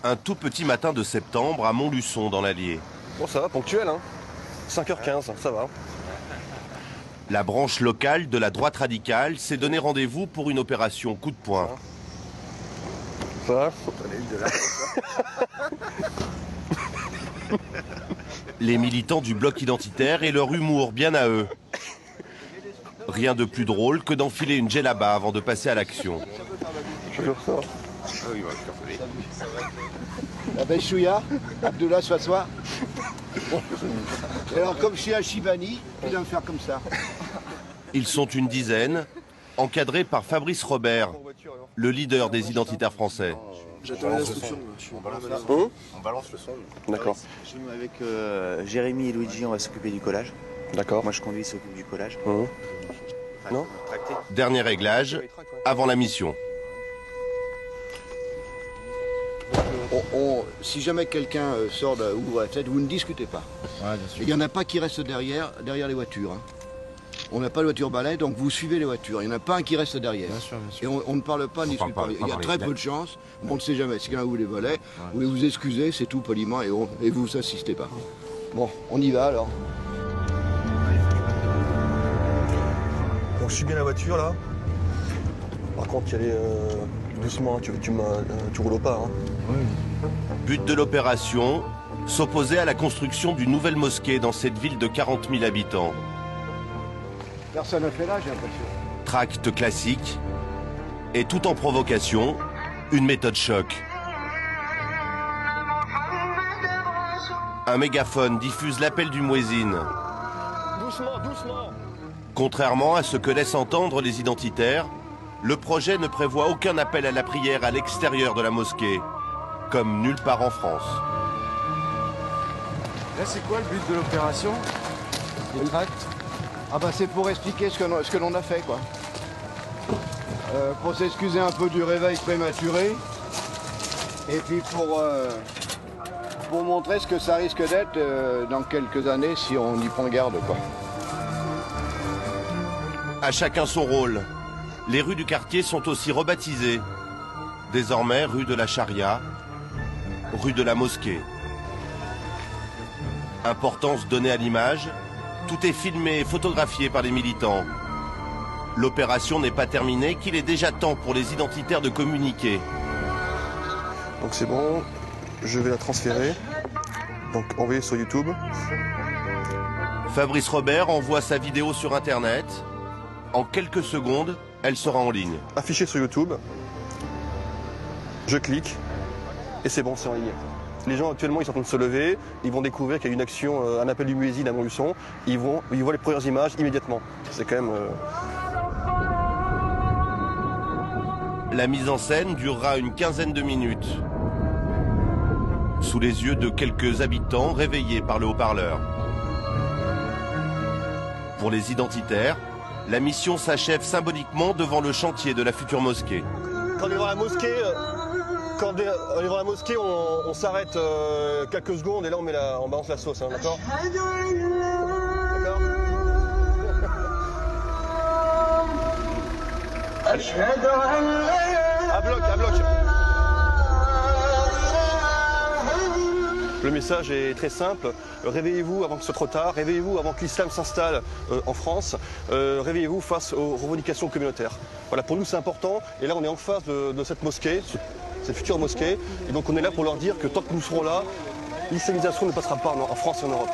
Un tout petit matin de septembre à Montluçon dans l'Allier. Bon, ça va, ponctuel, hein. 5h15, ça va. La branche locale de la droite radicale s'est donné rendez-vous pour une opération coup de poing. Ça va. Les militants du bloc identitaire et leur humour bien à eux. Rien de plus drôle que d'enfiler une djellaba avant de passer à l'action. La belle chouïa, Abdullah Soissois. Et alors comme je suis un Chibani, il va me faire comme ça. Ils sont une dizaine, encadrés par Fabrice Robert, le leader des identitaires français. J'attends l'instruction. On balance le son. D'accord. Avec Jérémy et Luigi, on va s'occuper du collage. D'accord. Moi, je conduis, s'occupe du collage. Non. Dernier réglage, avant la mission. Si jamais quelqu'un sort ouvre la tête, vous ne discutez pas. Ouais, bien sûr. Il n'y en a pas qui reste derrière les voitures. Hein. On n'a pas de voiture balai, donc vous suivez les voitures. Il n'y en a pas un qui reste derrière. Bien sûr, bien sûr. Et on ne parle pas, ni discute pas. Il y a très peu de chance, on ne sait jamais. Si quelqu'un vous les volait, vous voulez vous excuser, c'est tout poliment, et vous assistez pas. Bon, on y va alors. Donc je suis bien la voiture là. Par contre, il y a les, doucement, tu roules au pas. Hein. But de l'opération, s'opposer à la construction d'une nouvelle mosquée dans cette ville de 40 000 habitants. Personne n'a fait là, j'ai l'impression. Tract classique, et tout en provocation, une méthode choc. Un mégaphone diffuse l'appel du muezzin. Doucement, doucement. Contrairement à ce que laissent entendre les identitaires, le projet ne prévoit aucun appel à la prière à l'extérieur de la mosquée, comme nulle part en France. Là, c'est quoi le but de l'opération? Les tracts? Ah bah c'est pour expliquer ce que l'on a fait, quoi. Pour s'excuser un peu du réveil prématuré, et puis pour montrer ce que ça risque d'être dans quelques années si on y prend garde, quoi. À chacun son rôle. Les rues du quartier sont aussi rebaptisées. Désormais, rue de la Charia, rue de la Mosquée. Importance donnée à l'image, tout est filmé et photographié par les militants. L'opération n'est pas terminée, qu'il est déjà temps pour les identitaires de communiquer. Donc c'est bon, je vais la transférer. Donc envoyer sur YouTube. Fabrice Robert envoie sa vidéo sur Internet. En quelques secondes, elle sera en ligne. Affiché sur YouTube. Je clique. Et c'est bon, c'est en ligne. Les gens actuellement, ils sont en train de se lever. Ils vont découvrir qu'il y a une action, un appel du muezzin à Montluçon. Ils voient les premières images immédiatement. C'est quand même... La mise en scène durera une quinzaine de minutes. Sous les yeux de quelques habitants réveillés par le haut-parleur. Pour les identitaires, la mission s'achève symboliquement devant le chantier de la future mosquée. Quand on est devant la mosquée, on s'arrête quelques secondes et là on balance la sauce, hein, d'accord? D'accord. À bloc, à bloc. Le message est très simple. Réveillez-vous avant que ce soit trop tard. Réveillez-vous avant que l'islam s'installe en France. Réveillez-vous face aux revendications communautaires. Voilà, pour nous c'est important. Et là on est en face de cette mosquée, cette future mosquée. Et donc on est là pour leur dire que tant que nous serons là, l'islamisation ne passera pas en France et en Europe.